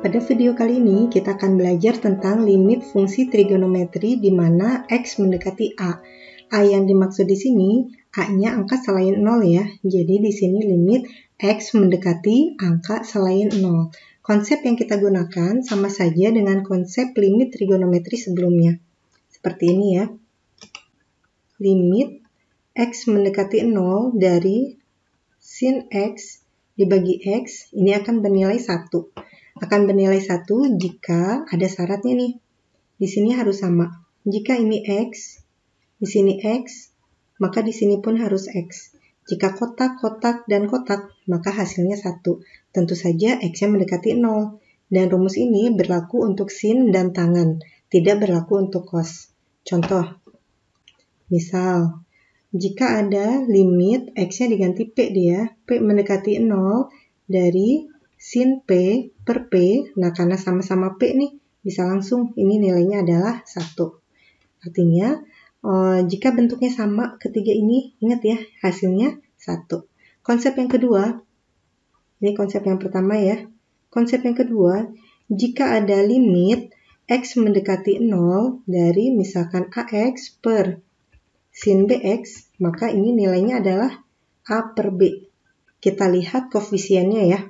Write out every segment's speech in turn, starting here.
Pada video kali ini kita akan belajar tentang limit fungsi trigonometri di mana X mendekati A. A yang dimaksud di sini A-nya angka selain 0 ya. Jadi di sini limit X mendekati angka selain 0. Konsep yang kita gunakan sama saja dengan konsep limit trigonometri sebelumnya. Seperti ini ya. Limit X mendekati 0 dari sin X dibagi X ini akan bernilai 1. Akan bernilai 1 jika ada syaratnya nih. Di sini harus sama. Jika ini X, di sini X, maka di sini pun harus X. Jika kotak, kotak, dan kotak, maka hasilnya 1. Tentu saja X-nya mendekati 0. Dan rumus ini berlaku untuk sin dan tangan, tidak berlaku untuk cos. Contoh, misal, jika ada limit X-nya diganti P dia, P mendekati 0 dari sin P per P, nah karena sama-sama P nih, bisa langsung ini nilainya adalah 1. Artinya, jika bentuknya sama ketiga ini, ingat ya, hasilnya 1. Konsep yang kedua, ini konsep yang pertama ya. Konsep yang kedua, jika ada limit X mendekati 0 dari misalkan AX per sin BX, maka ini nilainya adalah A per B. Kita lihat koefisiennya ya.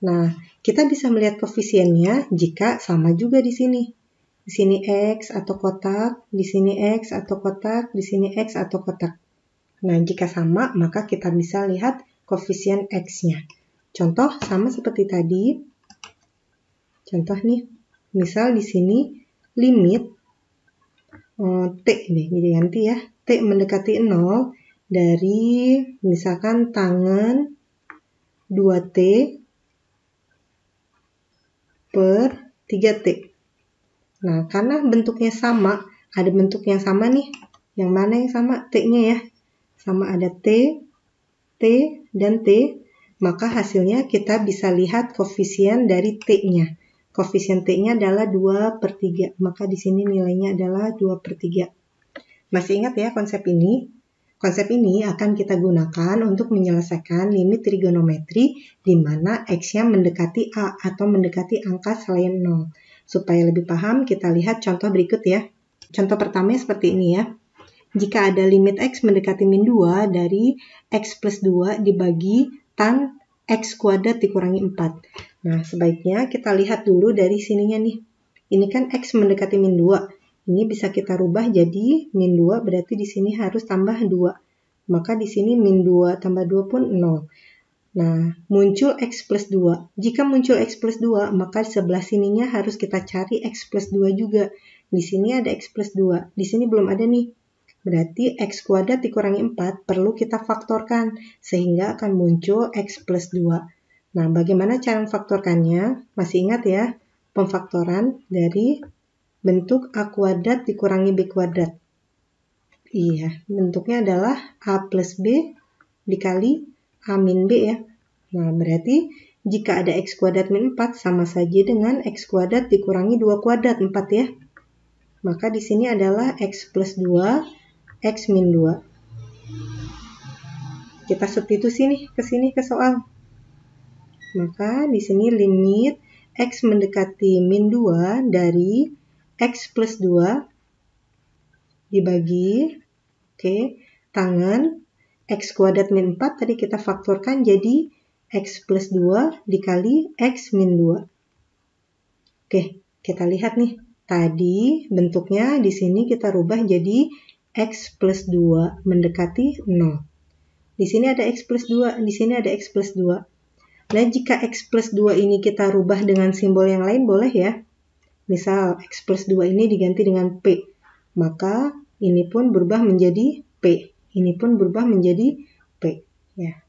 Nah, kita bisa melihat koefisiennya jika sama juga di sini. Di sini X atau kotak, di sini X atau kotak, di sini X atau kotak. Nah, jika sama, maka kita bisa lihat koefisien X-nya. Contoh sama seperti tadi. Contoh nih, misal di sini limit T nih, jadi ganti ya. T mendekati 0 dari misalkan tangan 2T per 3T. Nah, karena bentuknya sama, ada bentuk yang sama nih. Yang mana yang sama? T-nya ya. Sama ada T, T, dan T. Maka hasilnya kita bisa lihat koefisien dari T-nya. Koefisien T-nya adalah 2 per 3. Maka di sini nilainya adalah 2 per 3. Masih ingat ya konsep ini? Konsep ini akan kita gunakan untuk menyelesaikan limit trigonometri di mana X-nya mendekati A atau mendekati angka selain 0. Supaya lebih paham, kita lihat contoh berikut ya. Contoh pertama seperti ini ya. Jika ada limit X mendekati min 2 dari X plus 2 dibagi tan X kuadrat dikurangi 4. Nah, sebaiknya kita lihat dulu dari sininya nih. Ini kan X mendekati min 2. Ini bisa kita rubah jadi min 2, berarti di sini harus tambah 2. Maka di sini min 2 tambah 2 pun 0. Nah, muncul X plus 2. Jika muncul X plus 2, maka di sebelah sininya harus kita cari X plus 2 juga. Di sini ada X plus 2. Di sini belum ada nih. Berarti X kuadrat dikurangi 4 perlu kita faktorkan, sehingga akan muncul X plus 2. Nah, bagaimana cara memfaktorkannya? Masih ingat ya, pemfaktoran dari bentuk A kuadrat dikurangi B kuadrat. Iya, bentuknya adalah A plus B dikali A min B ya. Nah, berarti jika ada X kuadrat min 4 sama saja dengan X kuadrat dikurangi 2 kuadrat 4 ya. Maka di sini adalah X plus 2, X min 2. Kita substitusi nih ke sini ke soal. Maka di sini limit X mendekati min 2 dari X plus 2 dibagi tangan X kuadrat min 4 tadi kita faktorkan jadi X plus 2 dikali X min 2. Oke, kita lihat nih. Tadi bentuknya di sini kita rubah jadi X plus 2 mendekati 0. Di sini ada X plus 2, di sini ada X plus 2. Nah, jika X plus 2 ini kita rubah dengan simbol yang lain boleh ya. Misal, X plus 2 ini diganti dengan P. Maka, ini pun berubah menjadi P. Ini pun berubah menjadi P. Ya.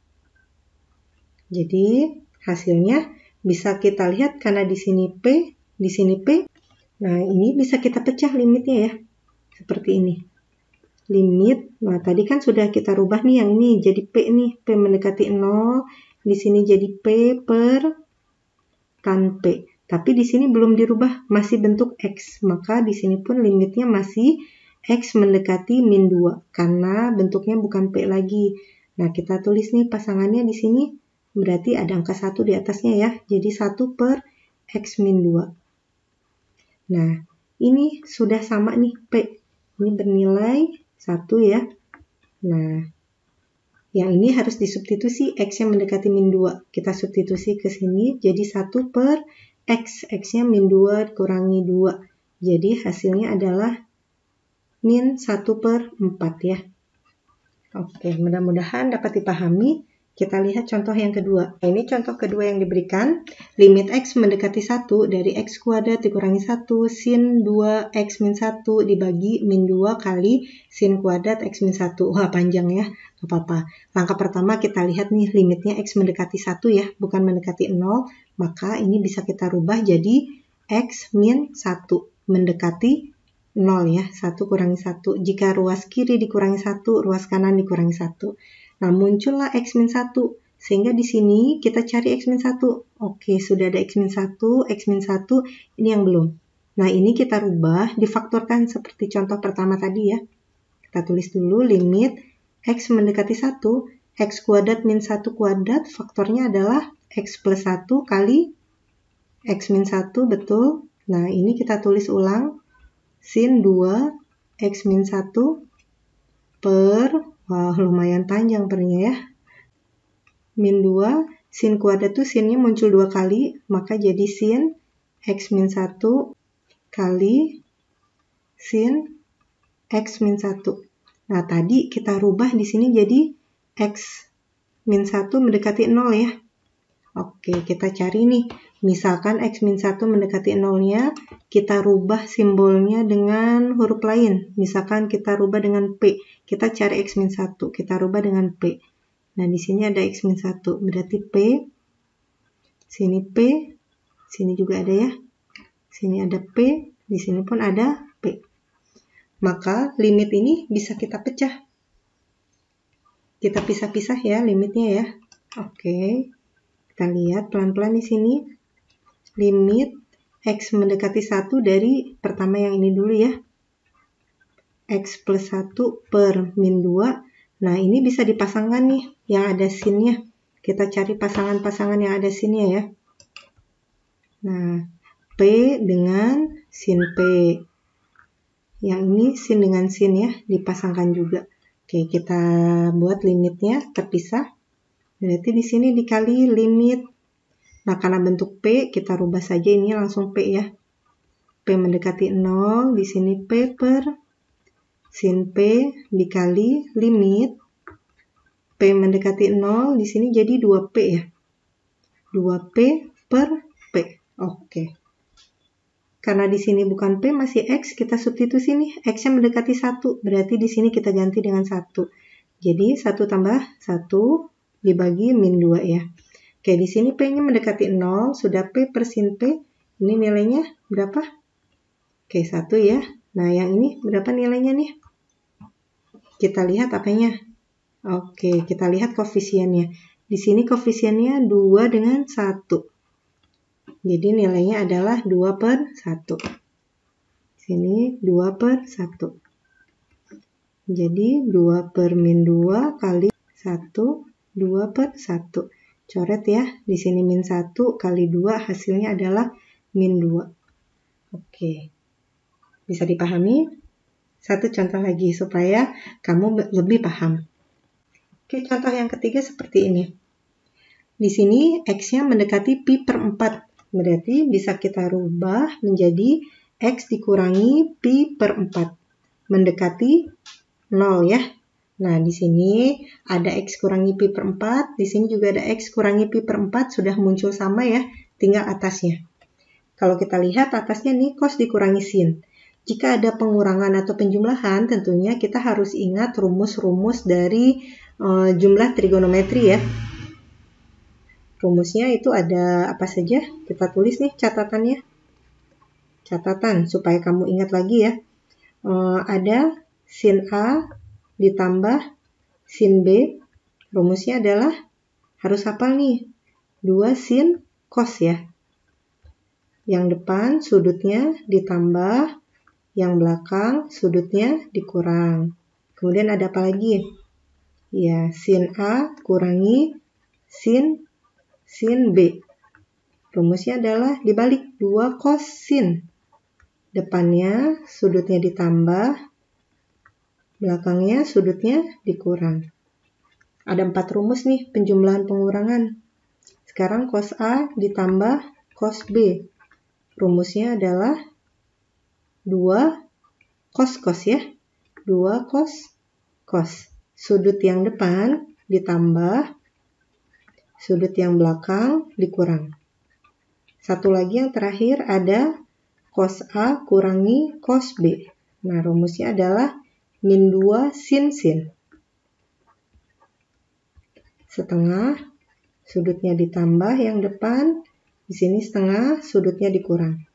Jadi, hasilnya bisa kita lihat karena di sini P, di sini P. Nah, ini bisa kita pecah limitnya ya. Seperti ini. Limit, nah tadi kan sudah kita rubah nih yang ini jadi P nih. P mendekati 0. Di sini jadi P per tan P. Tapi di sini belum dirubah, masih bentuk X. Maka di sini pun limitnya masih X mendekati min 2. Karena bentuknya bukan P lagi. Nah, kita tulis nih pasangannya di sini. Berarti ada angka 1 di atasnya ya. Jadi 1 per X min 2. Nah, ini sudah sama nih P. Ini bernilai 1 ya. Nah, yang ini harus disubstitusi X yang mendekati min 2. Kita substitusi ke sini jadi 1 per X. X-nya min 2 kurangi 2. Jadi hasilnya adalah min 1 per 4 ya. Oke, mudah-mudahan dapat dipahami. Kita lihat contoh yang kedua. Nah, ini contoh kedua yang diberikan. Limit X mendekati 1 dari X kuadrat dikurangi 1 sin 2 X min 1 dibagi min 2 kali sin kuadrat X min 1. Wah, panjang ya. Gak apa-apa. Langkah pertama kita lihat nih limitnya X mendekati 1 ya, bukan mendekati 0. Maka ini bisa kita rubah jadi X min 1 mendekati 0 ya, 1 kurangi 1. Jika ruas kiri dikurangi 1, ruas kanan dikurangi 1. Nah, muncullah X min 1. Sehingga di sini kita cari X min 1. Oke, sudah ada X min 1, X min 1, ini yang belum. Nah, ini kita rubah, difaktorkan seperti contoh pertama tadi ya. Kita tulis dulu limit X mendekati 1, X kuadrat min 1 kuadrat, faktornya adalah X plus 1 kali X min 1, betul. Nah, ini kita tulis ulang. Sin 2 X min 1 per, wah lumayan panjang pernya ya, min 2, sin kuadrat tuh sinnya muncul 2 kali, maka jadi sin X min 1 kali sin X min 1. Nah, tadi kita rubah di sini jadi X min 1 mendekati 0 ya. Oke, kita cari nih. Misalkan X min 1 mendekati 0-nya, kita rubah simbolnya dengan huruf lain. Misalkan kita rubah dengan P. Kita cari X min 1, kita rubah dengan P. Nah, di sini ada X min 1, berarti P. Sini P, sini juga ada ya. Sini ada P, di sini pun ada P. Maka limit ini bisa kita pecah. Kita pisah-pisah ya limitnya ya. Oke. Kita lihat pelan-pelan di sini. Limit X mendekati 1 dari pertama yang ini dulu ya. X plus 1 per min 2. Nah, ini bisa dipasangkan nih yang ada sinnya. Kita cari pasangan-pasangan yang ada sinnya ya. Nah, P dengan sin P. Yang ini sin dengan sin ya, dipasangkan juga. Oke, kita buat limitnya terpisah. Berarti di sini dikali limit. Nah, karena bentuk P, kita rubah saja ini langsung P ya. P mendekati 0, di sini P per sin P dikali limit. P mendekati 0, di sini jadi 2P ya. 2P per P. Oke. Karena di sini bukan P, masih X, kita substitusi nih. X-nya mendekati 1, berarti di sini kita ganti dengan 1. Jadi 1 tambah 1 dibagi min 2 ya. Oke, di sini P-nya mendekati 0, sudah P per sin P. Ini nilainya berapa? Oke, 1 ya. Nah, yang ini berapa nilainya nih? Kita lihat apanya? Oke, kita lihat koefisiennya. Di sini koefisiennya 2 dengan 1. Jadi nilainya adalah 2 per 1. Sini 2 per 1. Jadi 2 per min 2 kali 1, 2 per 1. Coret ya, di sini min 1 kali 2 hasilnya adalah min 2. Oke, bisa dipahami? Satu contoh lagi supaya kamu lebih paham. Oke, contoh yang ketiga seperti ini. Di sini X-nya mendekati pi per 4. Berarti bisa kita rubah menjadi X dikurangi pi per 4. Mendekati 0 ya. Nah, di sini ada X kurangi pi per 4, di sini juga ada X kurangi pi per 4, sudah muncul sama ya, tinggal atasnya. Kalau kita lihat atasnya nih cos dikurangi sin. Jika ada pengurangan atau penjumlahan, tentunya kita harus ingat rumus-rumus dari jumlah trigonometri ya. Rumusnya itu ada apa saja? Kita tulis nih catatannya. Catatan supaya kamu ingat lagi ya. Ada sin A ditambah sin B, rumusnya adalah harus hafal nih 2 sin cos ya. Yang depan sudutnya ditambah, yang belakang sudutnya dikurang. Kemudian ada apa lagi? Ya, sin A kurangi sin B. Rumusnya adalah dibalik 2 cos sin. Depannya sudutnya ditambah, belakangnya sudutnya dikurang. Ada 4 rumus nih penjumlahan pengurangan. Sekarang cos A ditambah cos B. Rumusnya adalah 2 cos ya. 2 cos. Sudut yang depan ditambah, sudut yang belakang dikurang. Satu lagi yang terakhir ada cos A kurangi cos B. Nah, rumusnya adalah min 2 sin. Setengah, sudutnya ditambah yang depan, di sini setengah, sudutnya dikurang.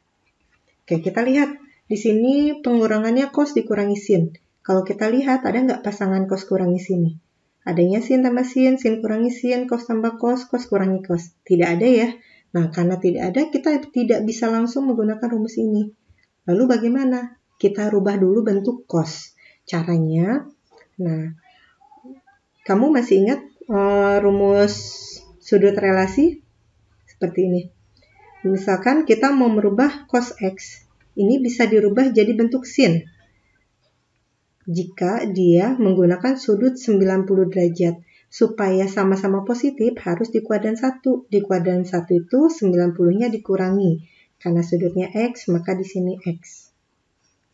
Oke, kita lihat. Di sini pengurangannya cos dikurangi sin. Kalau kita lihat, ada nggak pasangan cos kurangi sin? Adanya sin tambah sin kurangi sin, cos tambah cos kurangi cos. Tidak ada ya. Nah, karena tidak ada, kita tidak bisa langsung menggunakan rumus ini. Lalu bagaimana? Kita rubah dulu bentuk cos. Caranya, nah, kamu masih ingat rumus sudut relasi? Seperti ini. Misalkan kita mau merubah cos X. Ini bisa dirubah jadi bentuk sin. Jika dia menggunakan sudut 90 derajat. Supaya sama-sama positif harus di kuadran 1. Di kuadran 1 itu 90-nya dikurangi. Karena sudutnya X, maka di sini X.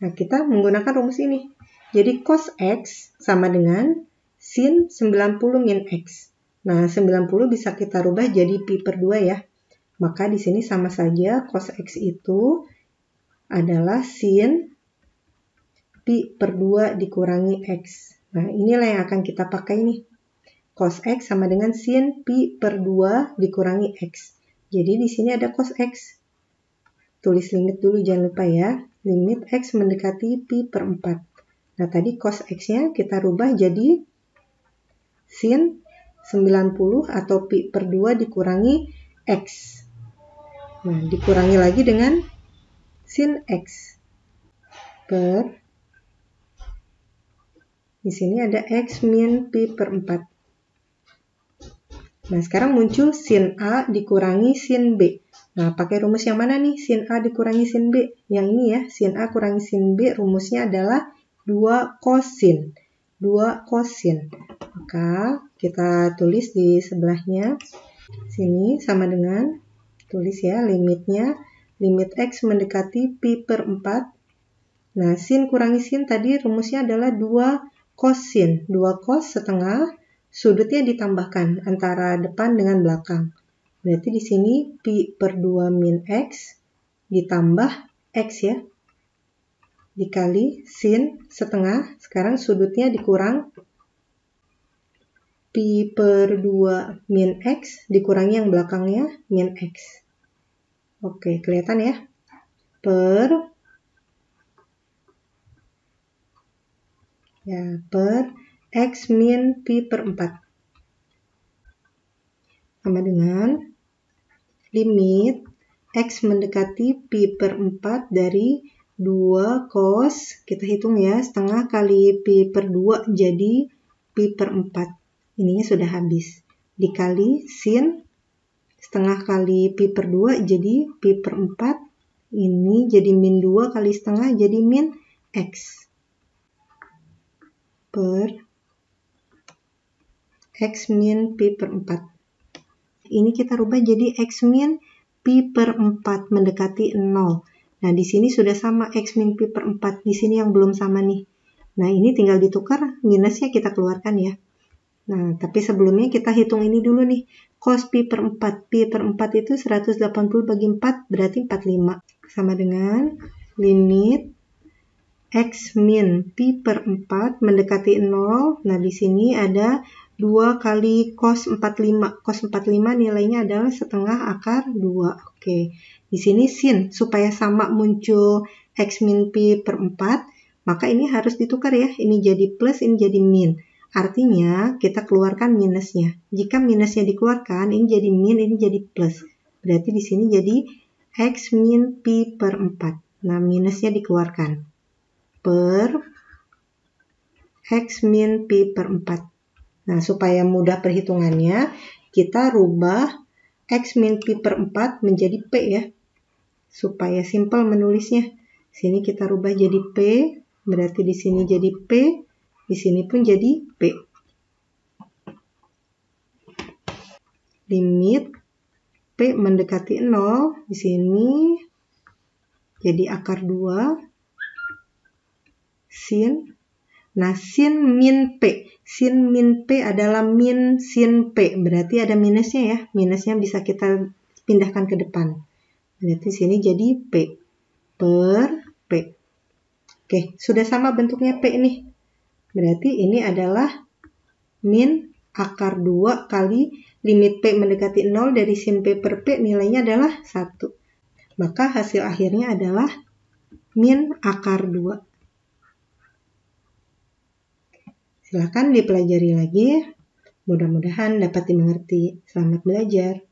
Nah, kita menggunakan rumus ini. Jadi cos X sama dengan sin 90 min X. Nah, 90 bisa kita rubah jadi pi per 2 ya. Maka di sini sama saja cos X itu adalah sin pi per 2 dikurangi X. Nah, inilah yang akan kita pakai nih. Cos X sama dengan sin pi per 2 dikurangi X. Jadi di sini ada cos X. Tulis limit dulu, jangan lupa ya. Limit X mendekati pi per 4. Nah, tadi cos X-nya kita rubah jadi sin 90 atau pi per 2 dikurangi X. Nah, dikurangi lagi dengan sin X per, di sini ada X min pi per 4. Nah, sekarang muncul sin A dikurangi sin B. Nah, pakai rumus yang mana nih? Sin A dikurangi sin B. Yang ini ya, sin A kurangi sin B, rumusnya adalah 2 cosin. 2 cosin. Maka kita tulis di sebelahnya. Sini sama dengan, tulis ya limitnya. Limit X mendekati pi per 4. Nah, sin kurangi sin tadi rumusnya adalah 2 cosin. 2 cos setengah, sudutnya ditambahkan antara depan dengan belakang. Berarti di sini pi per 2 min X ditambah X ya. Dikali sin setengah, sekarang sudutnya dikurang. Pi per 2 min X dikurangi yang belakangnya min X. Oke, kelihatan ya? Per X min pi per 4. Sama dengan limit X mendekati pi per 4 dari 2 cos, kita hitung ya, setengah kali pi per 2 jadi pi per 4. Ininya sudah habis. Dikali sin, setengah kali pi per 2 jadi pi per 4. Ini jadi min 2 kali setengah jadi min X. Per X min pi per 4. Ini kita rubah jadi X min pi per 4 mendekati 0. Nah, di sini sudah sama X min pi per 4. Di sini yang belum sama nih. Nah, ini tinggal ditukar, minusnya kita keluarkan ya. Nah, tapi sebelumnya kita hitung ini dulu nih. Cos pi per 4. Pi per 4 itu 180 bagi 4, berarti 45. Sama dengan limit X min pi per 4 mendekati 0. Nah, di sini ada 2 kali cos 45. Cos 45 nilainya adalah setengah akar 2. Oke. Di sini sin, supaya sama muncul X min pi per 4, maka ini harus ditukar ya. Ini jadi plus, ini jadi min. Artinya, kita keluarkan minusnya. Jika minusnya dikeluarkan, ini jadi min, ini jadi plus. Berarti di sini jadi X min pi per 4. Nah, minusnya dikeluarkan. Per X min pi per 4. Nah, supaya mudah perhitungannya, kita rubah X min Pi per 4 menjadi P ya. Supaya simpel menulisnya. Sini kita rubah jadi P, berarti di sini jadi P, di sini pun jadi P. Limit P mendekati 0, di sini jadi akar 2 sin. Nah, sin min P. Sin min P adalah min sin P. Berarti ada minusnya ya. Minusnya bisa kita pindahkan ke depan. Berarti sini jadi P per P. Oke, sudah sama bentuknya P nih. Berarti ini adalah min akar 2 kali limit P mendekati 0 dari sin P per P nilainya adalah 1. Maka hasil akhirnya adalah min akar 2. Silakan dipelajari lagi. Mudah-mudahan dapat dimengerti. Selamat belajar.